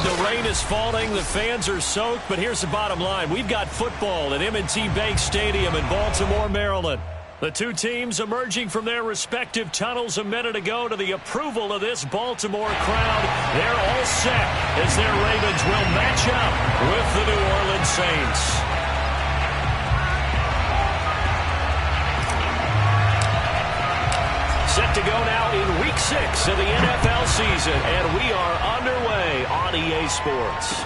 the rain is falling. The fans are soaked. But here's the bottom line. We've got football at M&T Bank Stadium in Baltimore, Maryland. The two teams emerging from their respective tunnels a minute ago to the approval of this Baltimore crowd. They're all set as their Ravens will match up with the New Orleans Saints. Set to go now in Week 6 of the NFL season, and we are underway on EA Sports.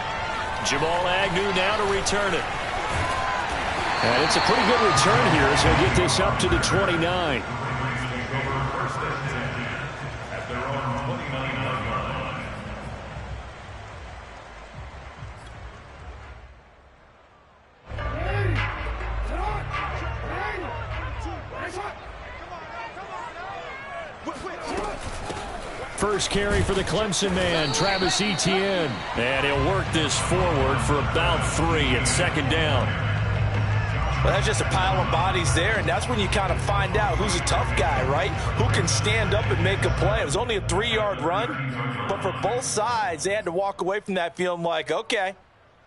Jamal Agnew now to return it. And it's a pretty good return here as he'll get this up to the 29. First carry for the Clemson man, Travis Etienne. And he'll work this forward for about 3 at second down. Well, that's just a pile of bodies there, and that's when you kind of find out who's a tough guy, right? Who can stand up and make a play. It was only a 3-yard run, but for both sides, they had to walk away from that feeling like, okay,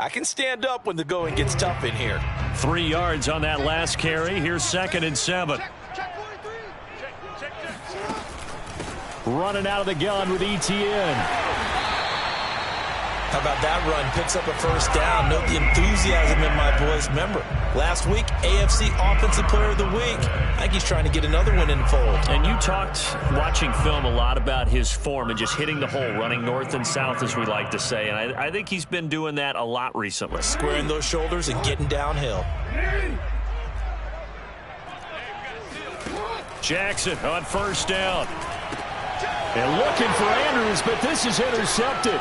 I can stand up when the going gets tough in here. 3 yards on that last carry. Here's 2nd and 7. Running out of the gun with Etienne. How about that run? Picks up a first down. Note the enthusiasm in my voice. Remember, last week, AFC Offensive Player of the Week. I think he's trying to get another one in the fold. And you talked, watching film, a lot about his form and just hitting the hole, running north and south, as we like to say. And I think he's been doing that a lot recently. Squaring those shoulders and getting downhill. Jackson on first down. And looking for Andrews, but this is intercepted.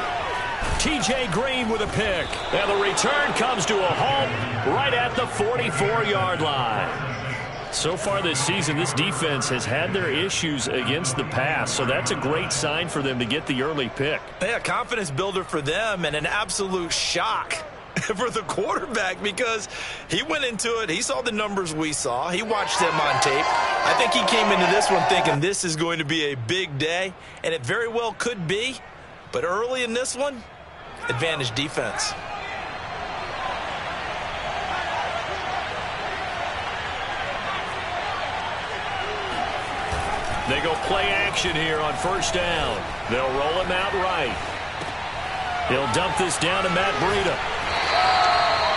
T.J. Green with a pick. And the return comes to a halt right at the 44-yard line. So far this season, this defense has had their issues against the pass, so that's a great sign for them to get the early pick. Yeah, confidence builder for them and an absolute shock for the quarterback because he went into it. He saw the numbers we saw. He watched them on tape. I think he came into this one thinking this is going to be a big day, and it very well could be. But early in this one, advantage defense. They go play action here on first down. They'll roll him out right. He'll dump this down to Matt Breida.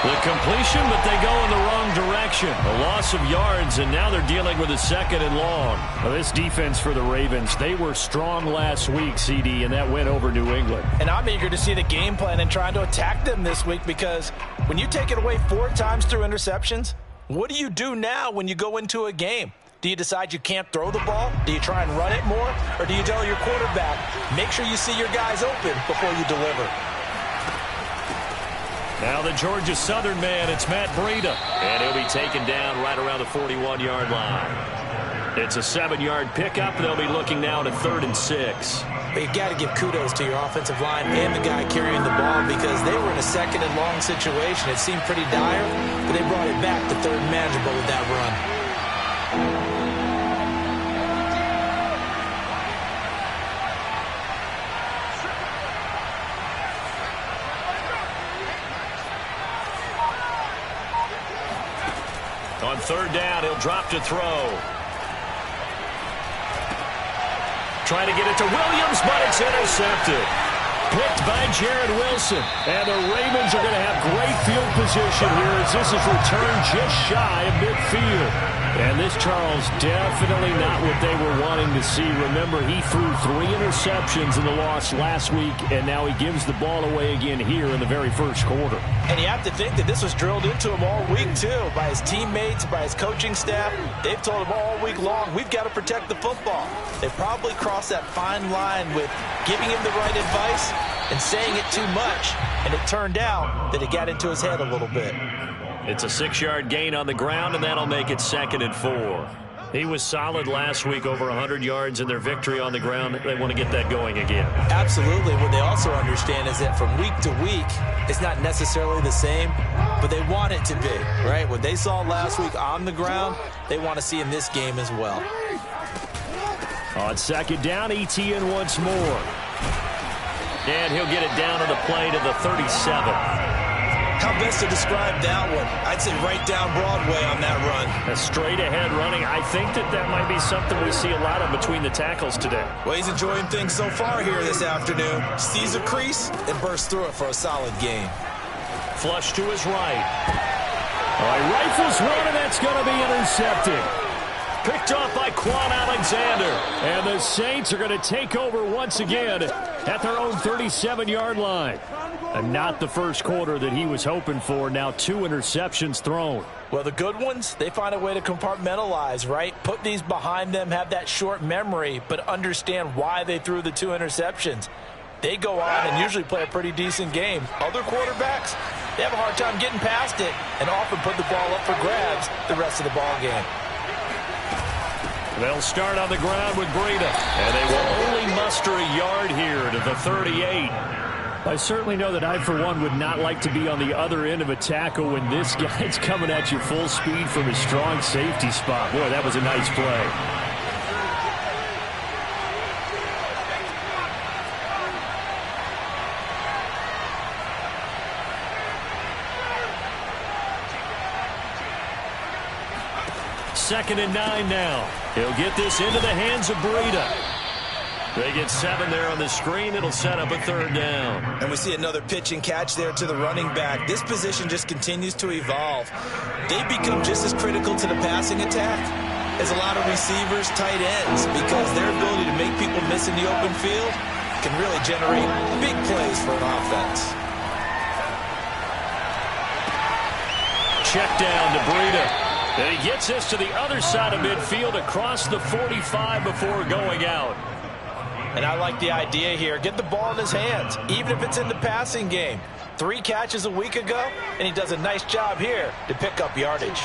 The completion, but they go in the wrong direction. A loss of yards, and now they're dealing with a 2nd and long. Well, this defense for the Ravens, they were strong last week, CD, and that went over New England. And I'm eager to see the game plan and trying to attack them this week because when you take it away 4 times through interceptions, what do you do now when you go into a game? Do you decide you can't throw the ball? Do you try and run it more? Or do you tell your quarterback, make sure you see your guys open before you deliver? Now the Georgia Southern man, it's Matt Breida. And he'll be taken down right around the 41-yard line. It's a 7-yard pickup. They'll be looking now to 3rd and 6. But you've got to give kudos to your offensive line and the guy carrying the ball because they were in a 2nd and long situation. It seemed pretty dire, but they brought it back to 3rd and manageable with that run. On 3rd down, he'll drop to throw. Trying to get it to Williams, but it's intercepted. Picked by Jared Wilson. And the Ravens are going to have great field position here as this is returned just shy of midfield. And this, Charles, definitely not what they were wanting to see. Remember, he threw 3 interceptions in the loss last week, and now he gives the ball away again here in the very first quarter. And you have to think that this was drilled into him all week, too, by his teammates, by his coaching staff. They've told him all week long, we've got to protect the football. They probably crossed that fine line with giving him the right advice and saying it too much. And it turned out that it got into his head a little bit. It's a 6-yard gain on the ground, and that'll make it 2nd and 4. He was solid last week, over 100 yards in their victory on the ground. They want to get that going again. Absolutely. What they also understand is that from week to week, it's not necessarily the same, but they want it to be, right? What they saw last week on the ground, they want to see in this game as well. On 2nd down, Etienne once more. Trying to get it to Williams, but it's intercepted. Picked by Jared Wilson. And the Ravens are going to have great field position here as this is returned just shy of midfield. And this, Charles, definitely not what they were wanting to see. Remember, he threw 3 interceptions in the loss last week, and now he gives the ball away again here in the very first quarter. It's 2nd and 4. And he'll get it down to the play to the 37. How best to describe that one? I'd say right down Broadway on that run. A straight-ahead running. I think that might be something we see a lot of between the tackles today. Well, he's enjoying things so far here this afternoon. Sees a crease and bursts through it for a solid gain. Flush to his right. All right, rifles one, and that's going to be intercepted. Picked off by Quan Alexander. And the Saints are going to take over once again at their own 37-yard line. And not the first quarter that he was hoping for. Now 2 interceptions thrown. Well, the good ones, they find a way to compartmentalize, right? Put these behind them, have that short memory, but understand why they threw the 2 interceptions. They go on and usually play a pretty decent game. Other quarterbacks, they have a hard time getting past it and often put the ball up for grabs the rest of the ball game. They'll start on the ground with Breida, and they will only muster a yard here to the 38. I certainly know that I, for one, would not like to be on the other end of a tackle when this guy's coming at you full speed from his strong safety spot. Boy, that was a nice play. Second and 9 now. He'll get this into the hands of Breida. They get 7 there on the screen. It'll set up a 3rd down. And we see another pitch and catch there to the running back. This position just continues to evolve. They become just as critical to the passing attack as a lot of receivers, tight ends, because their ability to make people miss in the open field can really generate big plays for an offense. Check down to Breida. And he gets this to the other side of midfield across the 45 before going out. And I like the idea here. Get the ball in his hands, even if it's in the passing game. 3 catches a week ago, and he does a nice job here to pick up yardage.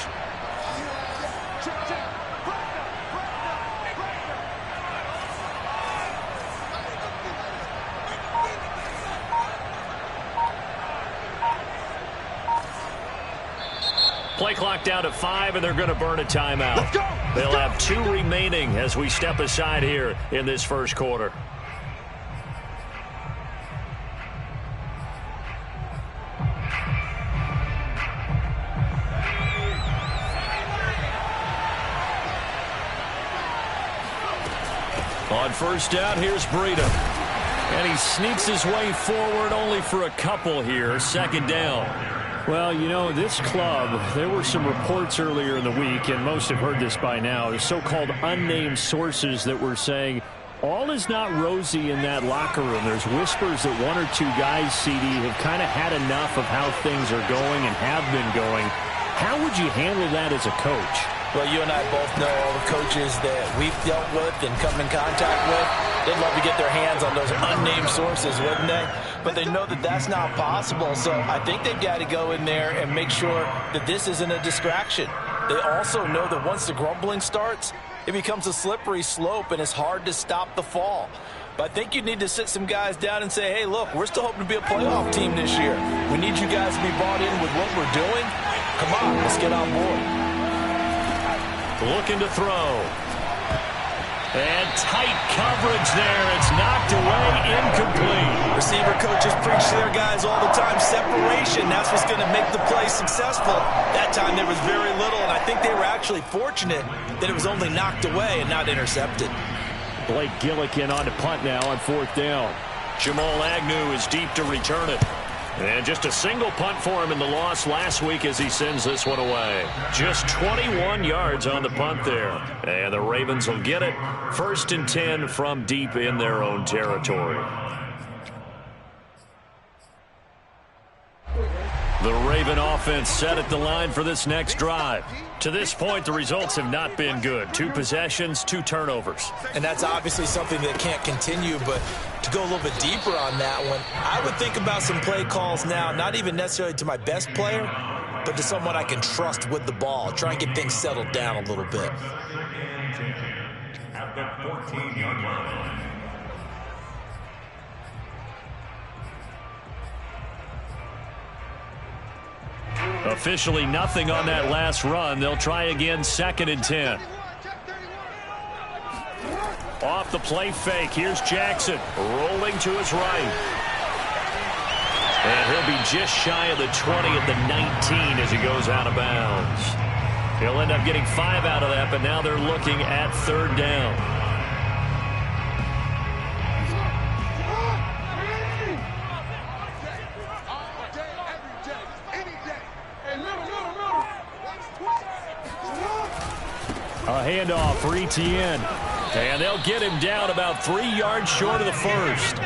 Play clock down to 5, and they're going to burn a timeout. They'll have 2 remaining as we step aside here in this first quarter. On first down, here's Breida. And he sneaks his way forward only for a couple here. 2nd down. Well, you know, this club, there were some reports earlier in the week, and most have heard this by now, the so-called unnamed sources that were saying all is not rosy in that locker room. There's whispers that 1 or 2 guys, CD, have kind of had enough of how things are going and have been going. How would you handle that as a coach? Well, you and I both know all the coaches that we've dealt with and come in contact with. They'd love to get their hands on those unnamed sources, wouldn't they? But they know that that's not possible, so I think they've got to go in there and make sure that this isn't a distraction. They also know that once the grumbling starts, it becomes a slippery slope, and it's hard to stop the fall. But I think you need to sit some guys down and say, hey, look, we're still hoping to be a playoff team this year. We need you guys to be bought in with what we're doing. Come on, let's get on board. Looking to throw. And tight coverage there. It's knocked away, incomplete. Receiver coaches preach to their guys all the time. Separation, that's what's going to make the play successful. That time there was very little, and I think they were actually fortunate that it was only knocked away and not intercepted. Blake Gillikin on to punt now on 4th down. Jamal Agnew is deep to return it. And just a single punt for him in the loss last week as he sends this one away. Just 21 yards on the punt there. And the Ravens will get it. 1st and 10 from deep in their own territory. The Raven offense set at the line for this next drive. To this point, the results have not been good. 2 possessions, 2 turnovers. And that's obviously something that can't continue, but to go a little bit deeper on that one, I would think about some play calls now, not even necessarily to my best player, but to someone I can trust with the ball. Try and get things settled down a little bit. At the 14-yard line. Officially nothing on that last run. They'll try again, 2nd and 10. Off the play fake. Here's Jackson rolling to his right. And he'll be just shy of the 20 at the 19 as he goes out of bounds. He'll end up getting 5 out of that, but now they're looking at third down. A handoff for ETN. And they'll get him down about 3 yards short of the first.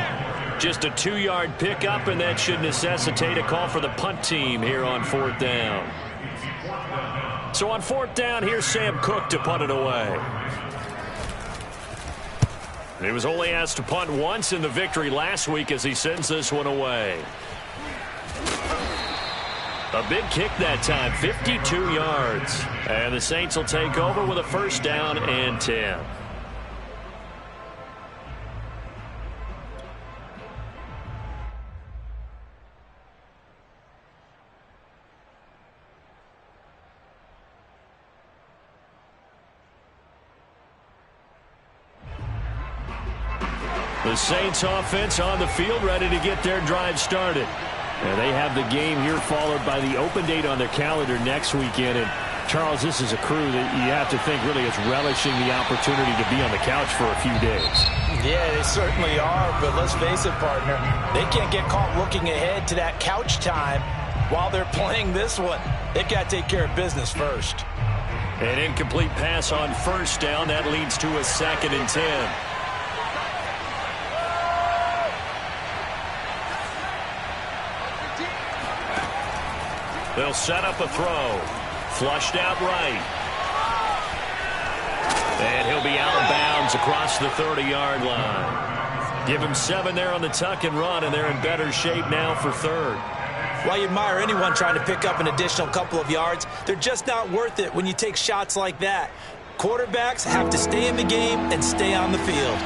Just a 2-yard pickup, and that should necessitate a call for the punt team here on fourth down. So on fourth down, here's Sam Cook to punt it away. He was only asked to punt once in the victory last week as he sends this one away. A big kick that time, 52 yards. And the Saints will take over with a first down and 10. The Saints offense on the field, ready to get their drive started. And they have the game here followed by the open date on their calendar next weekend. And Charles, this is a crew that you have to think really is relishing the opportunity to be on the couch for a few days. Yeah, they certainly are, but let's face it, partner. They can't get caught looking ahead to that couch time while they're playing this one. They've got to take care of business first. An incomplete pass on first down. That leads to a 2nd and 10. They'll set up a throw. Flushed out right. And he'll be out of bounds across the 30-yard line. Give him 7 there on the tuck and run, and they're in better shape now for third. While you admire anyone trying to pick up an additional couple of yards, they're just not worth it when you take shots like that. Quarterbacks have to stay in the game and stay on the field.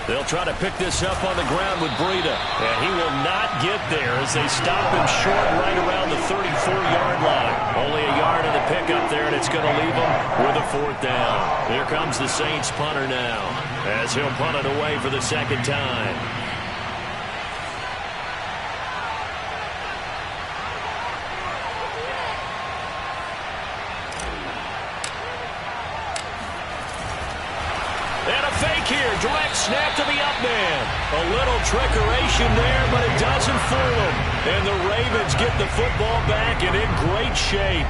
They'll try to pick this up on the ground with Breida. And he will not get there as they stop him short right around the 34-yard line. Only a yard of the pickup there, and it's going to leave him with a fourth down. Here comes the Saints punter now as he'll punt it away for the second time. Direct snap to the up man. A little trickeration there, but it doesn't fool them. And the Ravens get the football back and in great shape.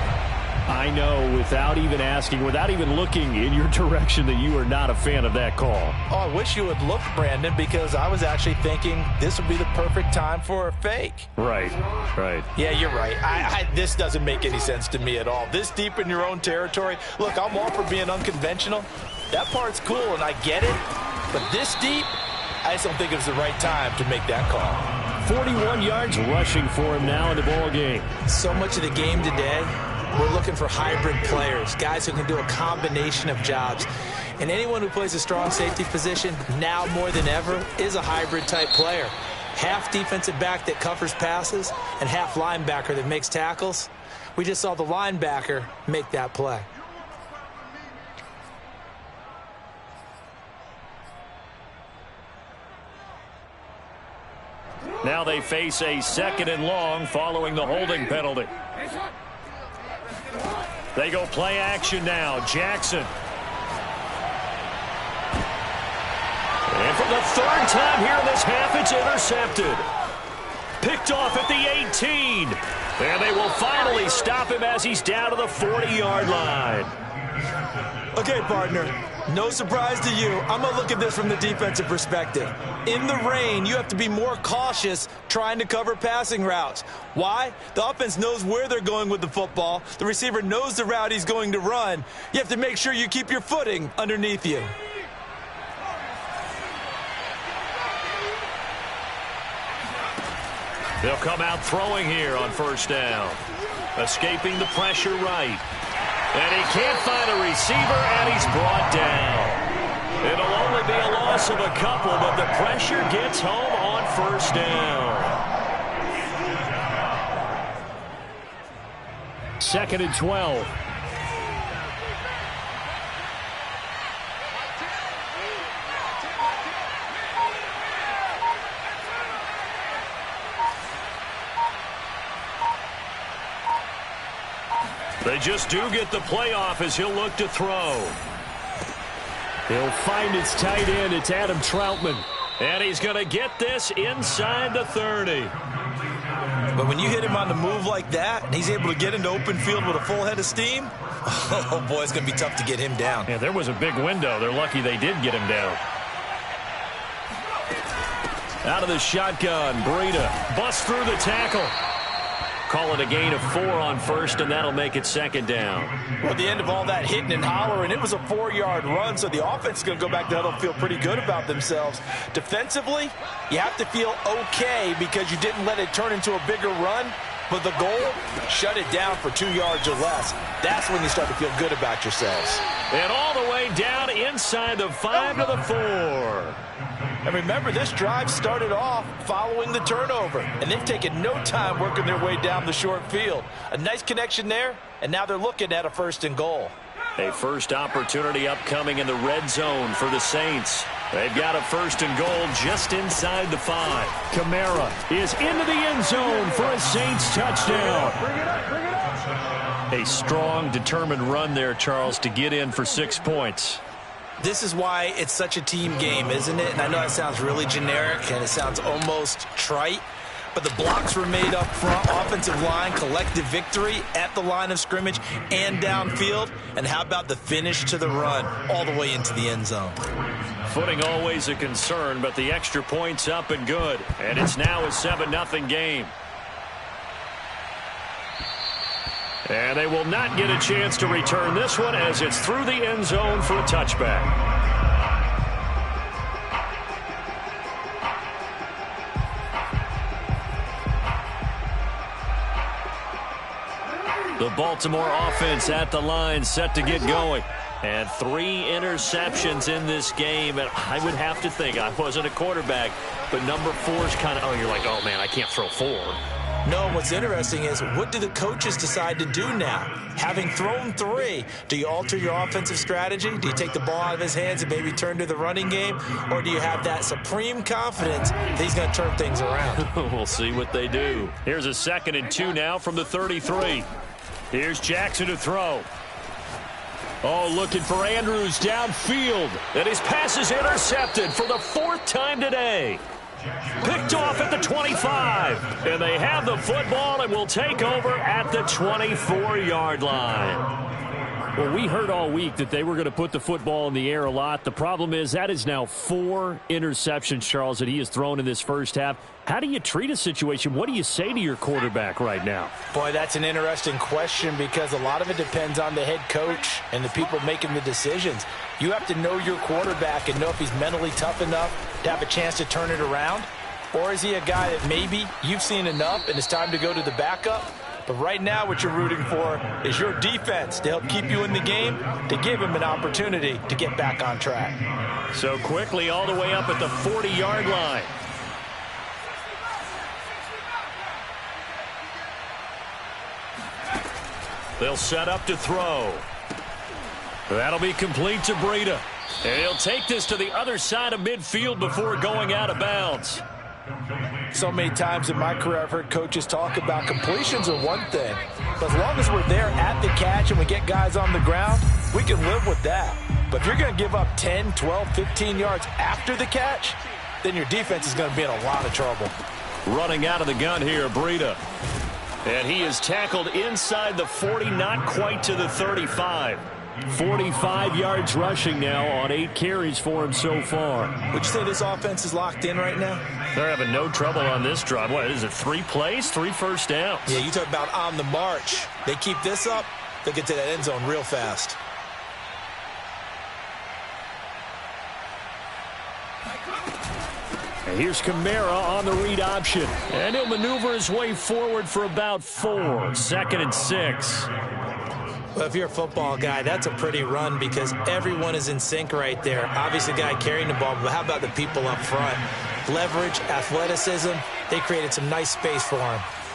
I know, without even asking, without even looking in your direction, that you are not a fan of that call. Oh, I wish you would look, Brandon, because I was actually thinking this would be the perfect time for a fake. Right. Yeah, you're right. This doesn't make any sense to me at all. This deep in your own territory. Look, I'm all for being unconventional. That part's cool, and I get it. But this deep, I just don't think it was the right time to make that call. 41 yards rushing for him now in the ball game. So much of the game today, we're looking for hybrid players, guys who can do a combination of jobs. And anyone who plays a strong safety position, now more than ever, is a hybrid-type player. Half defensive back that covers passes and half linebacker that makes tackles. We just saw the linebacker make that play. Now they face a 2nd and long following the holding penalty. They go play action now. Jackson. And for the 3rd time here in this half, it's intercepted. Picked off at the 18. And they will finally stop him as he's down to the 40-yard line. Okay, partner. No surprise to you. I'm going to look at this from the defensive perspective. In the rain, you have to be more cautious trying to cover passing routes. Why? The offense knows where they're going with the football. The receiver knows the route he's going to run. You have to make sure you keep your footing underneath you. They'll come out throwing here on first down. Escaping the pressure right. And he can't find a receiver, and he's brought down. It'll only be a loss of a couple, but the pressure gets home on first down. 2nd and 12. They just do get the playoff as he'll look to throw. He'll find his tight end. It's Adam Troutman. And he's going to get this inside the 30. But when you hit him on the move like that, and he's able to get into open field with a full head of steam, oh, boy, it's going to be tough to get him down. Yeah, there was a big window. They're lucky they did get him down. Out of the shotgun, Breida busts through the tackle. Call it a gain of 4 on first, and that'll make it 2nd down. Well, at the end of all that hitting and hollering, it was a 4-yard run, so the offense is going to go back to huddle and feel pretty good about themselves. Defensively, you have to feel okay because you didn't let it turn into a bigger run, but the goal, shut it down for 2 yards or less. That's when you start to feel good about yourselves. And all the way down inside the 5 to the 4. And remember, this drive started off following the turnover, and they've taken no time working their way down the short field. A nice connection there, and now they're looking at a 1st and goal. A first opportunity upcoming in the red zone for the Saints. They've got a 1st and goal just inside the 5. Kamara is into the end zone for a Saints touchdown. A strong, determined run there, Charles, to get in for 6 points. This is why it's such a team game, isn't it? And I know that sounds really generic and it sounds almost trite, but the blocks were made up front, offensive line, collective victory at the line of scrimmage and downfield. And how about the finish to the run all the way into the end zone? Footing always a concern, but the extra point's up and good. And it's now a 7-0 game. And they will not get a chance to return this one as it's through the end zone for a touchback. The Baltimore offense at the line, set to get going. And 3 interceptions in this game. And I would have to think, I wasn't a quarterback, but number 4 is kind of, oh, you're like, oh, man, I can't throw 4. No, what's interesting is, what do the coaches decide to do now? Having thrown 3, do you alter your offensive strategy? Do you take the ball out of his hands and maybe turn to the running game? Or do you have that supreme confidence that he's going to turn things around? We'll see what they do. Here's a 2nd and 2 now from the 33. Here's Jackson to throw. Oh, looking for Andrews downfield. And his pass is intercepted for the 4th time today. Picked off at the 25. And they have the football and will take over at the 24-yard line. Well, we heard all week that they were going to put the football in the air a lot. The problem is that is now 4 interceptions, Charles, that he has thrown in this first half. How do you treat a situation? What do you say to your quarterback right now? Boy, that's an interesting question because a lot of it depends on the head coach and the people making the decisions. You have to know your quarterback and know if he's mentally tough enough to have a chance to turn it around. Or is he a guy that maybe you've seen enough and it's time to go to the backup? But right now what you're rooting for is your defense to help keep you in the game, to give him an opportunity to get back on track. So quickly all the way up at the 40-yard line. They'll set up to throw. That'll be complete to Breida. And he'll take this to the other side of midfield before going out of bounds. So many times in my career I've heard coaches talk about completions are one thing. But as long as we're there at the catch and we get guys on the ground, we can live with that. But if you're going to give up 10, 12, 15 yards after the catch, then your defense is going to be in a lot of trouble. Running out of the gun here, Breida. And he is tackled inside the 40, not quite to the 35. 45 yards rushing now on 8 carries for him so far. Would you say this offense is locked in right now? They're having no trouble on this drive. What is it, 3 plays, 3 first downs? Yeah, you talk about on the march. They keep this up, they'll get to that end zone real fast. And here's Kamara on the read option. And he'll maneuver his way forward for about 4. 2nd and 6. Well, if you're a football guy, that's a pretty run because everyone is in sync right there. Obviously, the guy carrying the ball, but how about the people up front? Leverage, athleticism, they created some nice space for him.